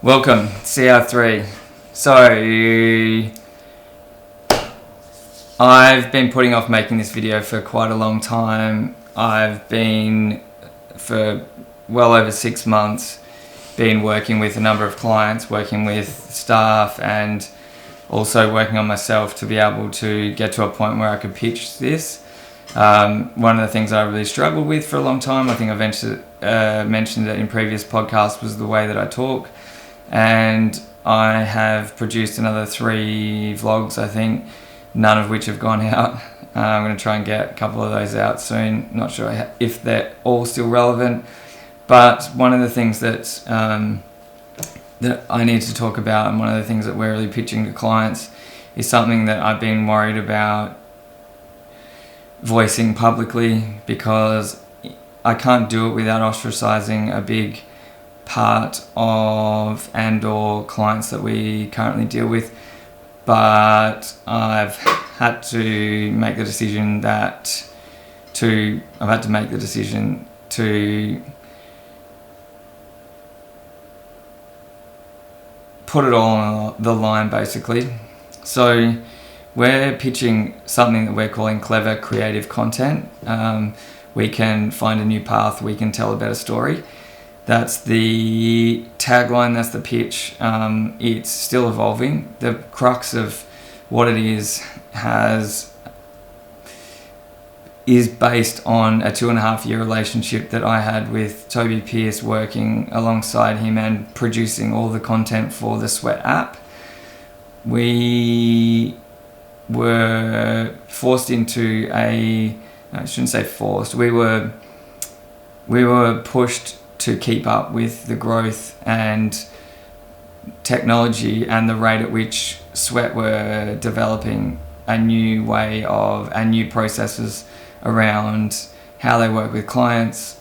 Welcome, CR3. So, I've been putting off making this video for quite a long time. I've been, for well over 6 months, been working with a number of clients, working with staff, and also working on myself to be able to get to a point where I could pitch this. One of the things I really struggled with for a long time, I think I mentioned it in previous podcasts, was the way that I talk. And I have produced another 3 vlogs, I think, none of which have gone out. I'm going to try and get a couple of those out soon. Not sure if they're all still relevant, but one of the things that I need to talk about, and one of the things that we're really pitching to clients, is something that I've been worried about voicing publicly, because I can't do it without ostracizing a big part of or clients that we currently deal with. But I've had to make the decision to put it all on the line, basically. So we're pitching something that we're calling clever creative content. We can find a new path, we can tell a better story. That's the tagline, that's the pitch. It's still evolving. The crux of what it is based on a 2.5-year relationship that I had with Toby Pierce, working alongside him and producing all the content for the Sweat app. We were forced into I shouldn't say forced, we were pushed to keep up with the growth and technology and the rate at which Sweat were developing a new way of and new processes around how they work with clients.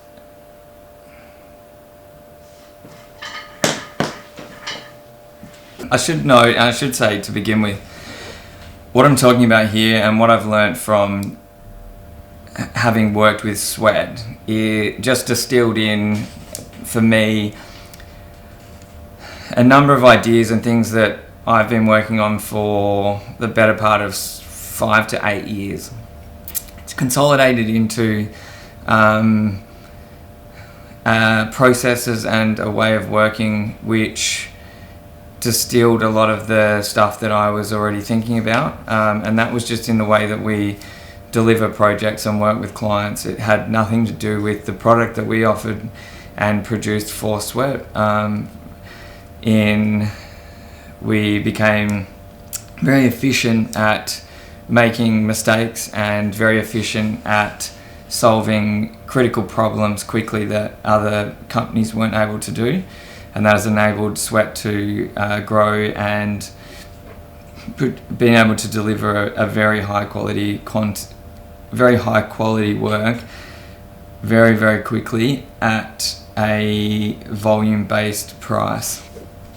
I should note, and I should say to begin with, what I'm talking about here and what I've learned from having worked with Sweat, it just distilled in, for me, a number of ideas and things that I've been working on for the better part of 5 to 8 years. It's consolidated into processes and a way of working which distilled a lot of the stuff that I was already thinking about, and that was just in the way that we deliver projects and work with clients. It had nothing to do with the product that we offered and produced for Sweat. We became very efficient at making mistakes and very efficient at solving critical problems quickly that other companies weren't able to do, and that has enabled Sweat to grow and being able to deliver a very high quality work very, very quickly at a volume-based price.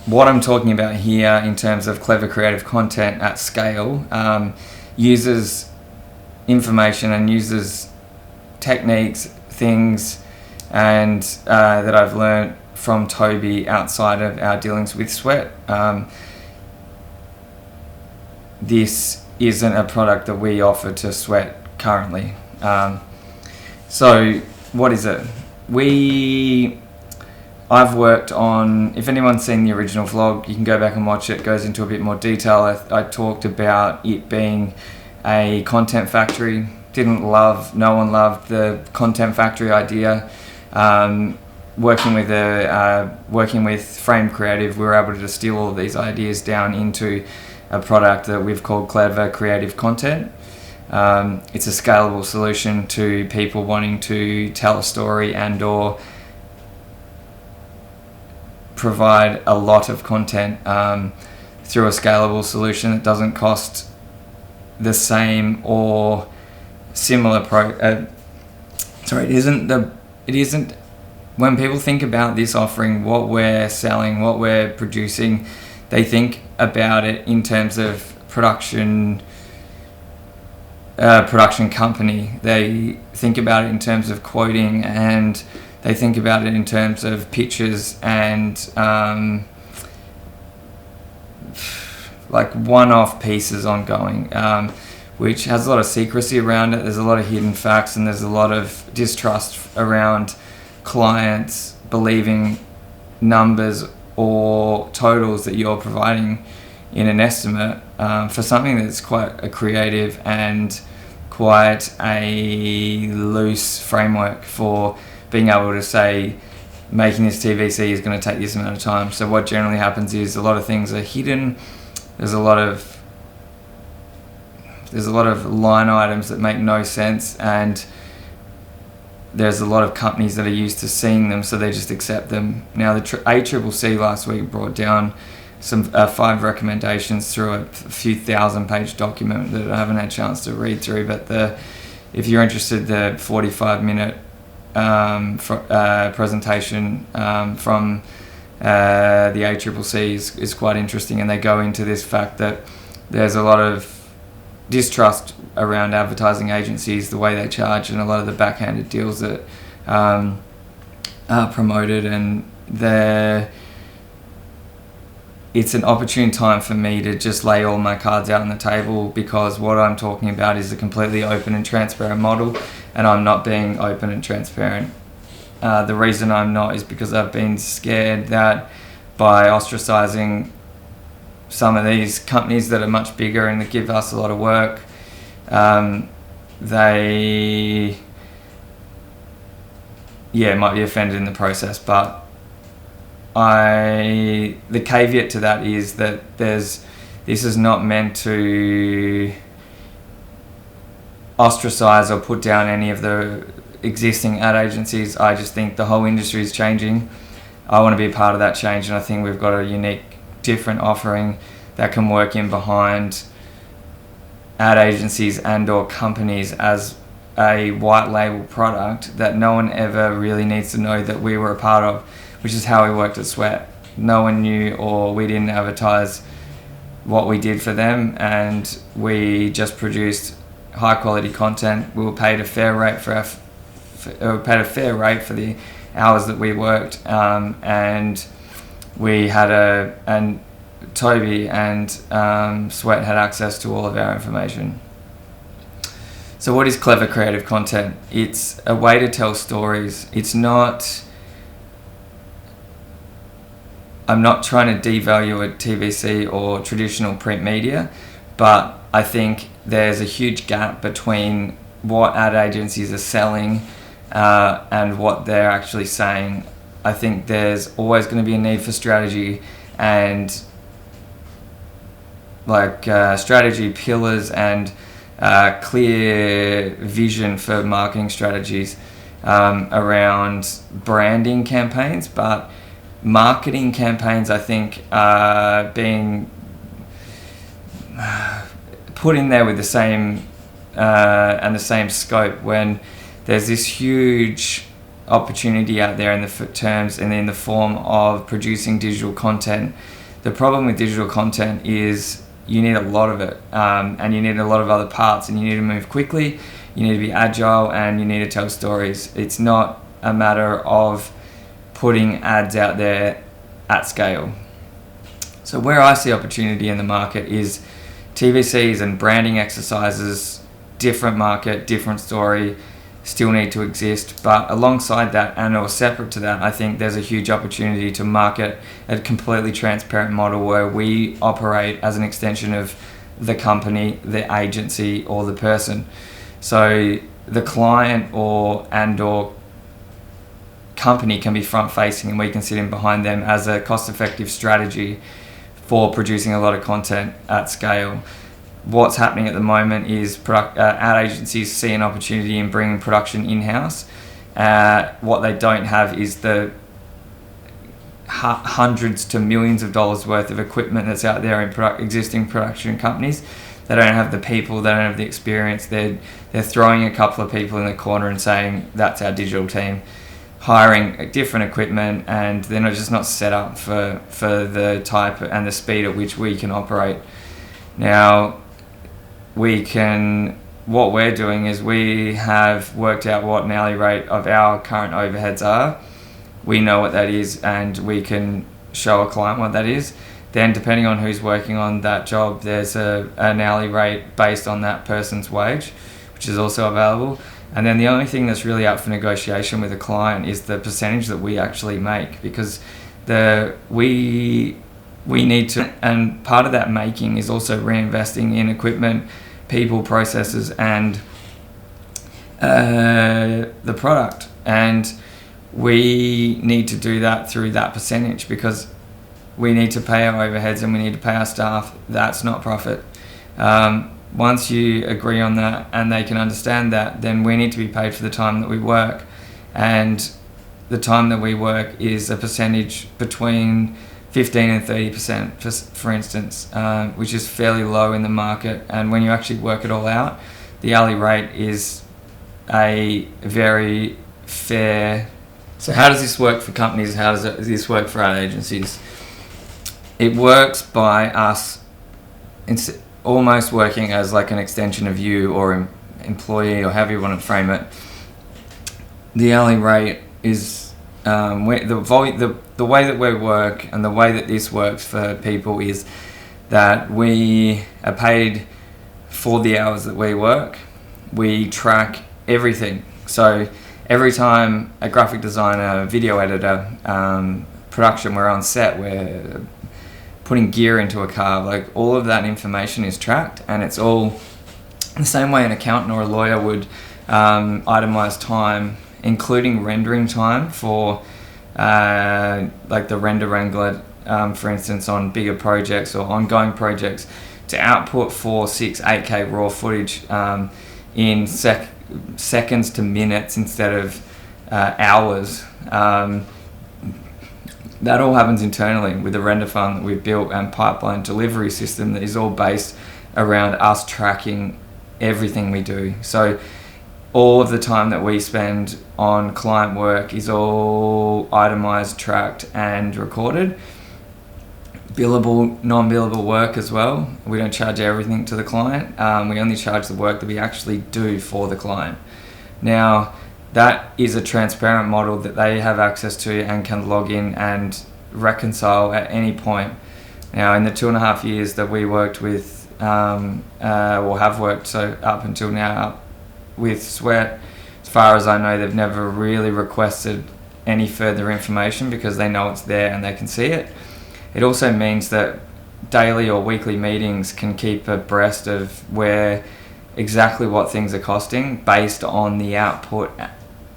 What I'm talking about here in terms of clever creative content at scale uses information and uses techniques, things, and that I've learned from Toby outside of our dealings with Sweat. This isn't a product that we offer to Sweat currently. So what is it? I've worked on, if anyone's seen the original vlog, you can go back and watch it. It goes into a bit more detail. I talked about it being a content factory. No one loved the content factory idea. Working with Frame Creative, we were able to distill all of these ideas down into a product that we've called Clever Creative Content. It's a scalable solution to people wanting to tell a story and or provide a lot of content through a scalable solution that doesn't cost the same or similar it isn't when people think about this offering, what we're selling, what we're producing, they think about it in terms of production company. They think about it in terms of quoting, and they think about it in terms of pitches and like one-off pieces ongoing, which has a lot of secrecy around it. There's a lot of hidden facts, and there's a lot of distrust around clients believing numbers or totals that you're providing in an estimate for something that's quite a creative and quite a loose framework for being able to say making this TVC is going to take this amount of time. So what generally happens is a lot of things are hidden. There's a lot of line items that make no sense, and there's a lot of companies that are used to seeing them, so they just accept them. Now, the ACCC last week brought down some 5 recommendations through a few thousand-page document that I haven't had a chance to read through. But if you're interested, the 45-minute presentation from the ACCC is quite interesting, and they go into this fact that there's a lot of distrust around advertising agencies, the way they charge, and a lot of the backhanded deals that are promoted, and it's an opportune time for me to just lay all my cards out on the table, because what I'm talking about is a completely open and transparent model, and I'm not being open and transparent. The reason I'm not is because I've been scared that by ostracizing some of these companies that are much bigger and that give us a lot of work, they might be offended in the process. But the caveat to that is that this is not meant to ostracize or put down any of the existing ad agencies. I just think the whole industry is changing. I want to be a part of that change, and I think we've got a unique, different offering that can work in behind ad agencies and or companies as a white label product that no one ever really needs to know that we were a part of, which is how we worked at Sweat. No one knew, or we didn't advertise what we did for them, and we just produced high quality content. We were paid a fair rate for the hours that we worked, and we had Toby and Sweat had access to all of our information. So what is clever creative content? It's a way to tell stories. I'm not trying to devalue a TVC or traditional print media, but I think there's a huge gap between what ad agencies are selling and what they're actually saying. I think there's always going to be a need for strategy and strategy pillars and clear vision for marketing strategies around branding campaigns, but marketing campaigns, I think, are being put in there with the same and the same scope, when there's this huge opportunity out there in the terms and in the form of producing digital content. The problem with digital content is you need a lot of it, and you need a lot of other parts, and you need to move quickly, you need to be agile, and you need to tell stories. It's not a matter of putting ads out there at scale. So where I see opportunity in the market is TVCs and branding exercises. Different market, different story, still need to exist, but alongside that and or separate to that, I think there's a huge opportunity to market a completely transparent model where we operate as an extension of the company, the agency, or the person. So the client or company can be front facing, and we can sit in behind them as a cost effective strategy for producing a lot of content at scale. What's happening at the moment is ad agencies see an opportunity in bringing production in-house. What they don't have is the hundreds to millions of dollars worth of equipment that's out there in existing production companies. They don't have the people, they don't have the experience. They're throwing a couple of people in the corner and saying, that's our digital team, hiring different equipment, and they're just not set up for the type and the speed at which we can operate. Now, what we're doing is we have worked out what an hourly rate of our current overheads are. We know what that is, and we can show a client what that is. then depending on who's working on that job, there's an hourly rate based on that person's wage, which is also available. And then the only thing that's really up for negotiation with a client is the percentage that we actually make, because we need to, and part of that making is also reinvesting in equipment, people, processes, and the product. And we need to do that through that percentage, because we need to pay our overheads and we need to pay our staff. That's not profit. Once you agree on that and they can understand that, then we need to be paid for the time that we work. And the time that we work is a percentage between 15 and 30%, for instance, which is fairly low in the market. And when you actually work it all out, the hourly rate is a very fair. So how does this work for companies? How does this work for ad agencies? It works by us almost working as like an extension of you, or employee, or however you want to frame it. The hourly rate is the way that we work, and the way that this works for people is that we are paid for the hours that we work. We track everything. So every time a graphic designer, video editor, production, we're on set, we're putting gear into a car, like all of that information is tracked, and it's all the same way an accountant or a lawyer would itemize time, including rendering time for like the render wrangler, for instance, on bigger projects or ongoing projects, to output 4, 6, 8K raw footage in seconds to minutes instead of hours. That all happens internally with the render farm that we've built and pipeline delivery system that is all based around us tracking everything we do. So all of the time that we spend on client work is all itemized, tracked, and recorded. Billable, non-billable work as well. We don't charge everything to the client. We only charge the work that we actually do for the client. Now, that is a transparent model that they have access to and can log in and reconcile at any point. Now, in the 2.5 years that we worked with, or have worked, so up until now, with Sweat, as far as I know, they've never really requested any further information, because they know it's there and they can see it. It also means that daily or weekly meetings can keep abreast of where exactly what things are costing based on the output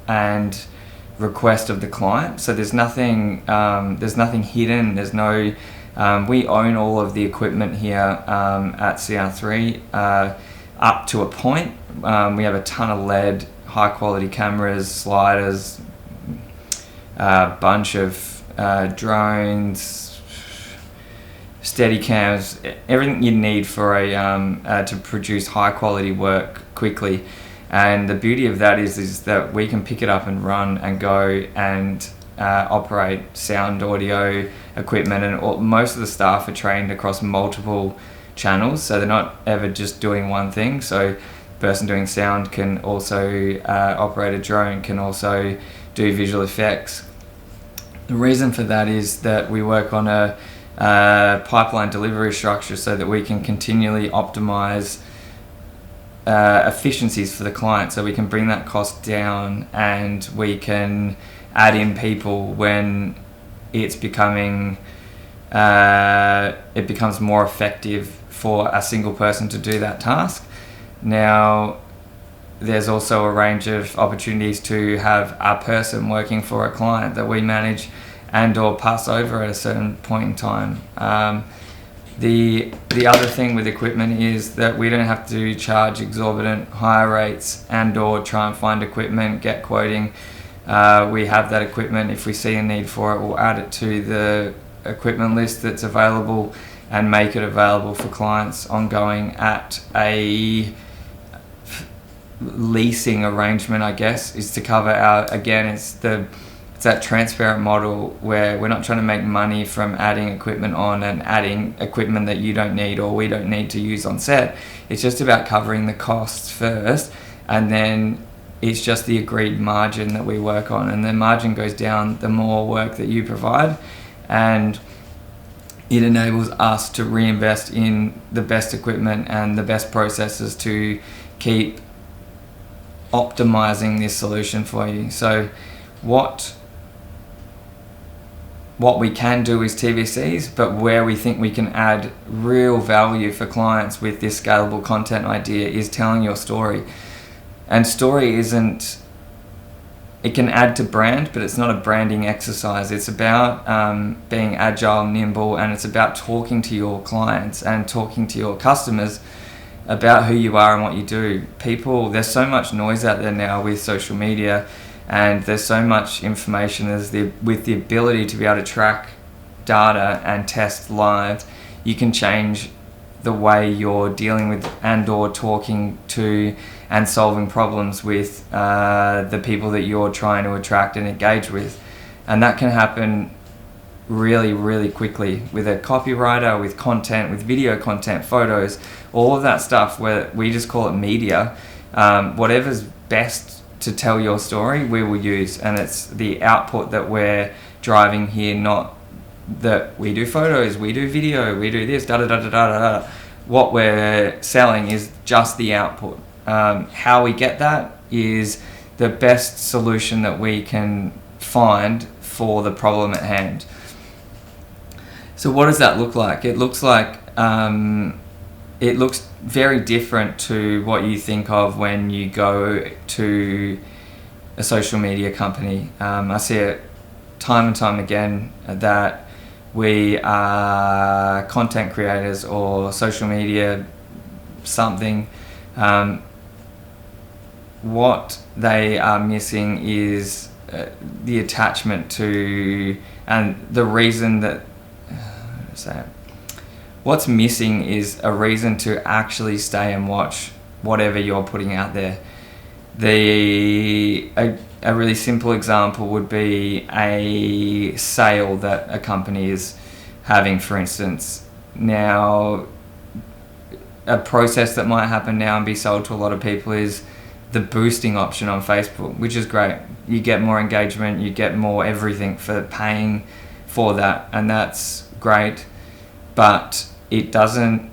and request of the client. So there's nothing hidden. There's no. We own all of the equipment here at CR3 up to a point. We have a ton of LED, high quality cameras, sliders, a bunch of drones, steady cams, everything you need for to produce high quality work quickly. And the beauty of that is that we can pick it up and run and go and operate sound, audio, equipment, and most of the staff are trained across multiple channels, so they're not ever just doing one thing. So the person doing sound can also operate a drone, can also do visual effects. The reason for that is that we work on a pipeline delivery structure so that we can continually optimize efficiencies for the client, so we can bring that cost down, and we can add in people when it's becoming it becomes more effective for a single person to do that task. Now, there's also a range of opportunities to have a person working for a client that we manage and or pass over at a certain point in time. The other thing with equipment is that we don't have to charge exorbitant higher rates and or try and find equipment, get quoting. We have that equipment. If we see a need for it, we'll add it to the equipment list that's available and make it available for clients ongoing at a leasing arrangement, I guess, is to cover our, again, it's that transparent model where we're not trying to make money from adding equipment on and adding equipment that you don't need or we don't need to use on set. It's just about covering the costs first, and then it's just the agreed margin that we work on, and the margin goes down the more work that you provide. And it enables us to reinvest in the best equipment and the best processes to keep optimizing this solution for you. So what we can do is TVCs, but where we think we can add real value for clients with this scalable content idea is telling your story. And story isn't, it can add to brand, but it's not a branding exercise. It's about being agile, nimble, and it's about talking to your clients and talking to your customers about who you are and what you do. There's so much noise out there now with social media, and there's so much information. With the ability to be able to track data and test live, you can change the way you're dealing with and or talking to and solving problems with the people that you're trying to attract and engage with. And that can happen really, really quickly with a copywriter, with content, with video content, photos, all of that stuff where we just call it media. Whatever's best to tell your story, we will use, and it's the output that we're driving here, not that we do photos, we do video, we do this, da-da-da-da-da-da. What we're selling is just the output. How we get that is the best solution that we can find for the problem at hand. So what does that look like? It looks like it looks very different to what you think of when you go to a social media company. I see it time and time again that we are content creators or social media something. What they are missing is the attachment to, and the reason that, what's missing is a reason to actually stay and watch whatever you're putting out there. A really simple example would be a sale that a company is having, for instance. Now, a process that might happen now and be sold to a lot of people is the boosting option on Facebook, which is great. You get more engagement, you get more everything for paying for that, and that's great. But it doesn't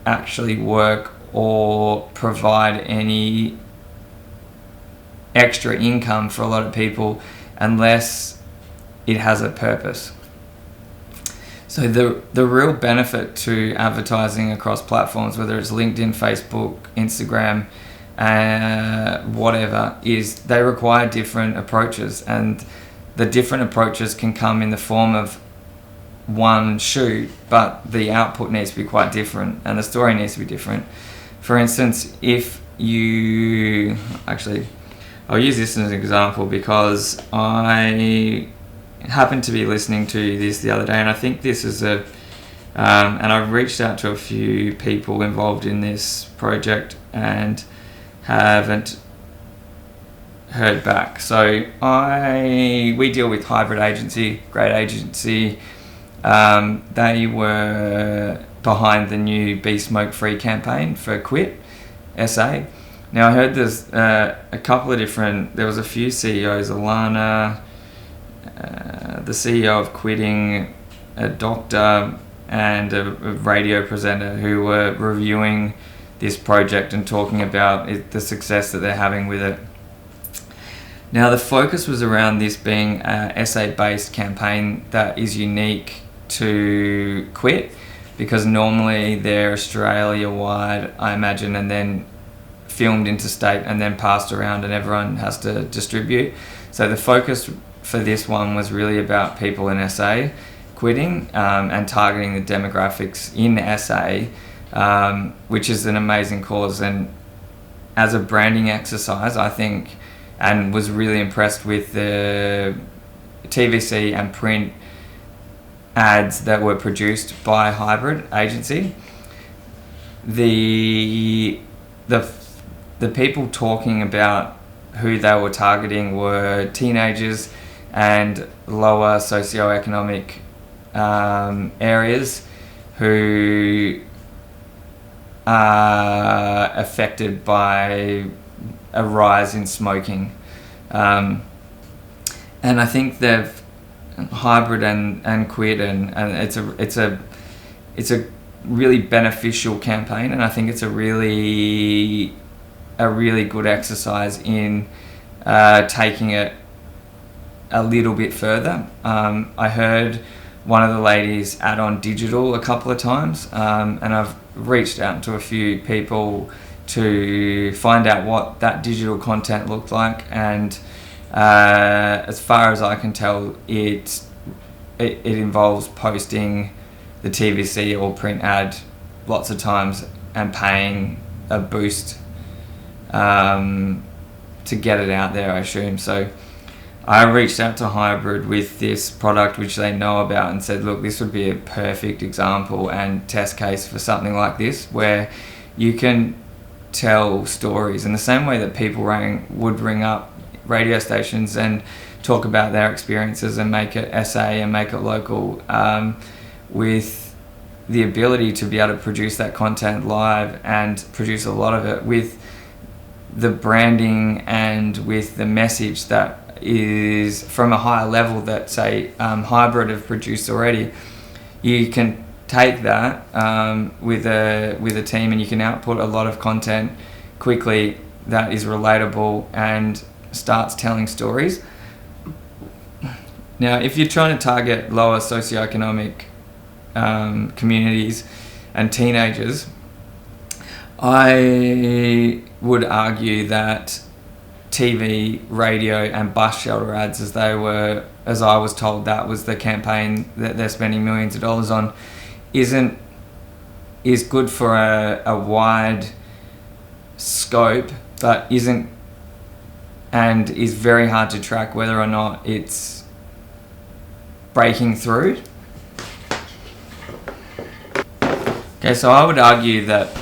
actually work or provide any extra income for a lot of people unless it has a purpose. So the real benefit to advertising across platforms, whether it's LinkedIn, Facebook, Instagram, whatever, is they require different approaches, and the different approaches can come in the form of one shoot, but the output needs to be quite different and the story needs to be different. For instance, if you I'll use this as an example because I happened to be listening to this the other day, and I think this is and I've reached out to a few people involved in this project and haven't heard back. So we deal with Hybrid Agency, great agency. They were behind the new Be Smoke Free campaign for Quit SA. Now I heard there's a couple of different, there was a few CEOs, Alana, the CEO of Quitting, a doctor and a radio presenter who were reviewing this project and talking about the success that they're having with it. Now the focus was around this being a SA-based campaign that is unique to Quit, because normally they're Australia-wide, I imagine, and then filmed interstate and then passed around and everyone has to distribute. So the focus for this one was really about people in SA quitting and targeting the demographics in SA, which is an amazing cause. And as a branding exercise, I think, and was really impressed with the TVC and print ads that were produced by Hybrid Agency. The people talking about who they were targeting were teenagers and lower socioeconomic areas who are affected by a rise in smoking. And I think they've hybrid and quit, and it's a really beneficial campaign, and I think it's a really good exercise in taking it a little bit further. I heard one of the ladies add on digital a couple of times, and I've reached out to a few people to find out what that digital content looked like, and as far as I can tell, it involves posting the TVC or print ad lots of times and paying a boost to get it out there, I assume. So I reached out to Hybrid with this product which they know about and said, look, this would be a perfect example and test case for something like this, where you can tell stories in the same way that people would ring up radio stations and talk about their experiences and make it SA and make it local, with the ability to be able to produce that content live and produce a lot of it with the branding and with the message that is from a higher level that, say, Hybrid have produced already. You can take that with a team, and you can output a lot of content quickly that is relatable and starts telling stories. Now, if you're trying to target lower socioeconomic communities and teenagers, I would argue that TV, radio and bus shelter ads, as I was told that was the campaign that they're spending millions of dollars on, is good for a wide scope, but isn't, and is very hard to track whether or not it's breaking through. Okay, so I would argue that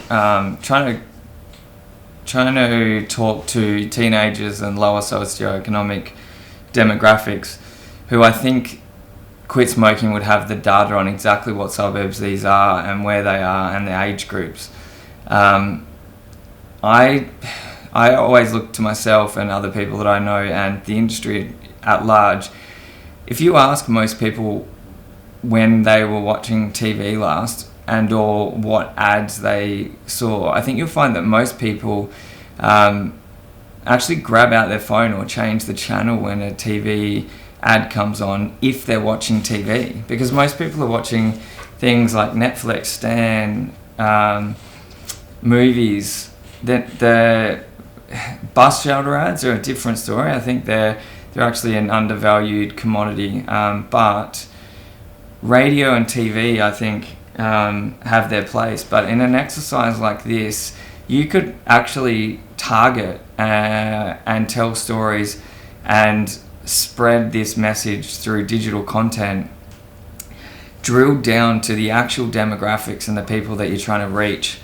trying to talk to teenagers and lower socioeconomic demographics, who I think Quit Smoking would have the data on exactly what suburbs these are and where they are and the age groups. I always look to myself and other people that I know and the industry at large. If you ask most people when they were watching TV last and or what ads they saw, I think you'll find that most people actually grab out their phone or change the channel when a TV ad comes on if they're watching TV, because most people are watching things like Netflix, Stan, movies. The bus shelter ads are a different story. I think they're actually an undervalued commodity, but radio and TV, I think, have their place. But in an exercise like this, you could actually target and tell stories and spread this message through digital content, drill down to the actual demographics and the people that you're trying to reach,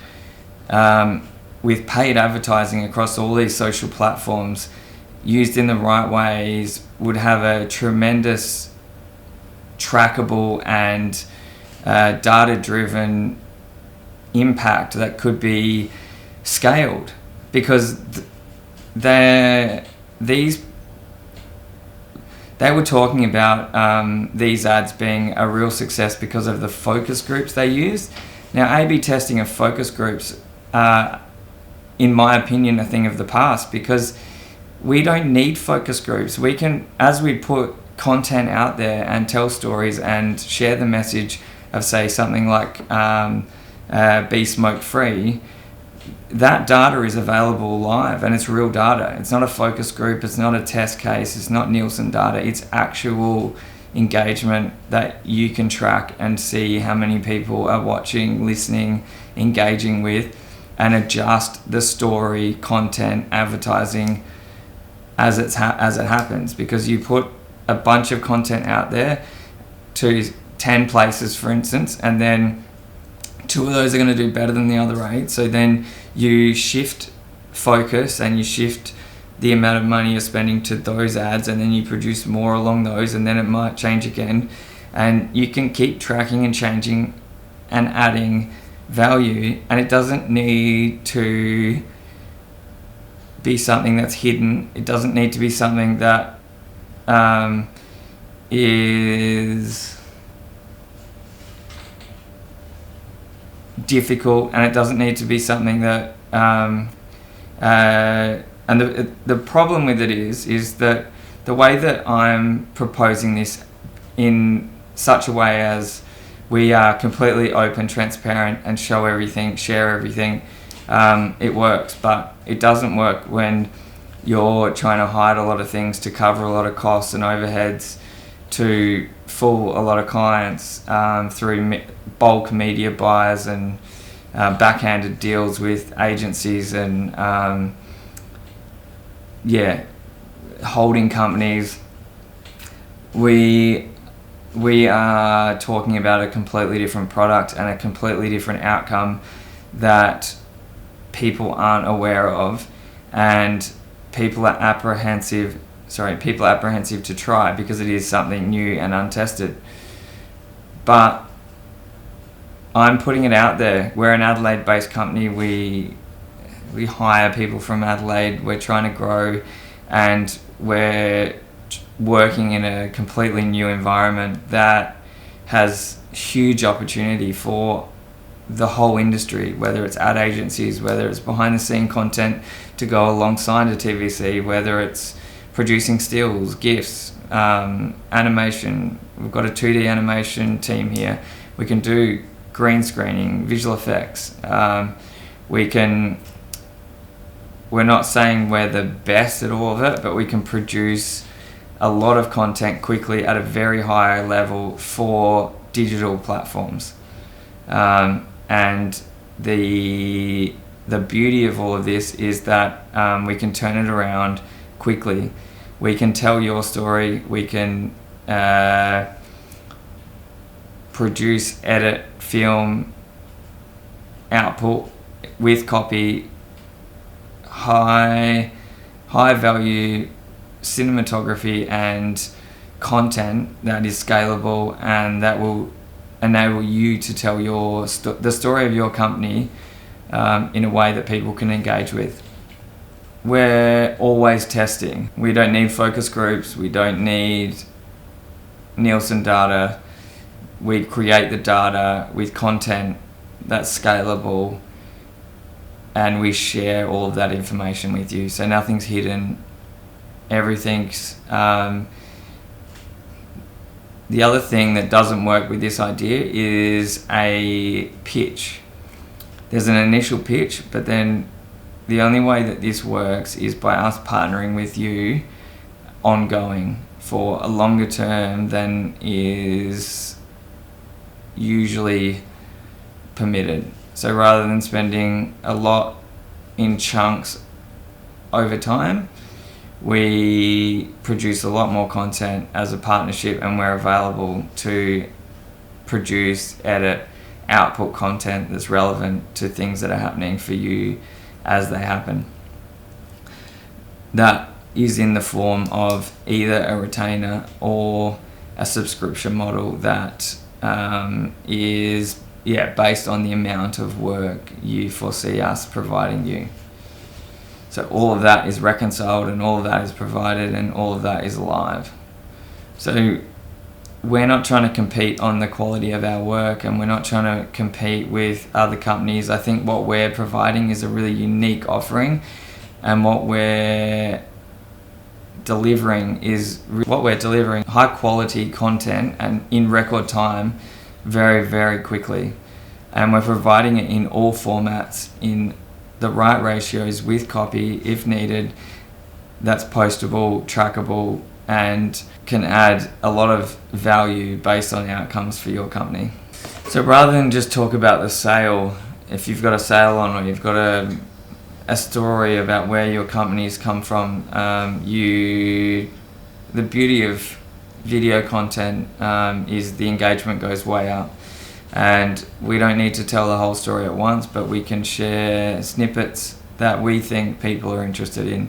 with paid advertising across all these social platforms used in the right ways, would have a tremendous trackable and data-driven impact that could be scaled, because they were talking about these ads being a real success because of the focus groups they used. Now, A/B testing of focus groups, in my opinion, a thing of the past, because we don't need focus groups. We can, as we put content out there and tell stories and share the message of, say, something like be smoke free, that data is available live and it's real data. It's not a focus group, it's not a test case, it's not Nielsen data, it's actual engagement that you can track and see how many people are watching, listening, engaging with, and adjust the story, content, advertising as it happens. Because you put a bunch of content out there to 10 places, for instance, and then 2 of those are going to do better than the other 8. So then you shift focus and you shift the amount of money you're spending to those ads, and then you produce more along those, and then it might change again. And you can keep tracking and changing and adding value, and it doesn't need to be something that's hidden. It doesn't need to be something that is difficult, and it doesn't need to be something that and the problem with it is that the way that I'm proposing this in such a way as we are completely open, transparent, and show everything, share everything, it works. But it doesn't work when you're trying to hide a lot of things to cover a lot of costs and overheads, to fool a lot of clients through bulk media buys and backhanded deals with agencies and holding companies. We are talking about a completely different product and a completely different outcome that people aren't aware of, and people are apprehensive to try because it is something new and untested. But I'm putting it out there. We're an Adelaide-based company. We hire people from Adelaide. We're trying to grow, and we're working in a completely new environment that has huge opportunity for the whole industry, whether it's ad agencies, whether it's behind the scene content to go alongside a TVC, whether it's producing stills, GIFs, animation. We've got a 2D animation team here. We can do green screening, visual effects. We're not saying we're the best at all of it, but we can produce a lot of content quickly at a very high level for digital platforms. And the beauty of all of this is that we can turn it around quickly. We can tell your story. We can produce, edit, film, output with copy, high value cinematography and content that is scalable and that will enable you to tell the story of your company in a way that people can engage with. We're always testing. We don't need focus groups. We don't need Nielsen data. We create the data with content that's scalable, and we share all of that information with you. So nothing's hidden. Everything's... The other thing that doesn't work with this idea is a pitch. There's an initial pitch, but then the only way that this works is by us partnering with you ongoing for a longer term than is usually permitted. So rather than spending a lot in chunks over time, we produce a lot more content as a partnership, and we're available to produce, edit, output content that's relevant to things that are happening for you as they happen. That is in the form of either a retainer or a subscription model that is based on the amount of work you foresee us providing you. So all of that is reconciled, and all of that is provided, and all of that is live. So we're not trying to compete on the quality of our work, and we're not trying to compete with other companies. I think what we're providing is a really unique offering, and what we're delivering high quality content and in record time, very, very quickly. And we're providing it in all formats, in the right ratios, with copy if needed, that's postable, trackable, and can add a lot of value based on outcomes for your company. So rather than just talk about the sale, if you've got a sale on, or you've got a story about where your company's come from, the beauty of video content is the engagement goes way up. And we don't need to tell the whole story at once, but we can share snippets that we think people are interested in.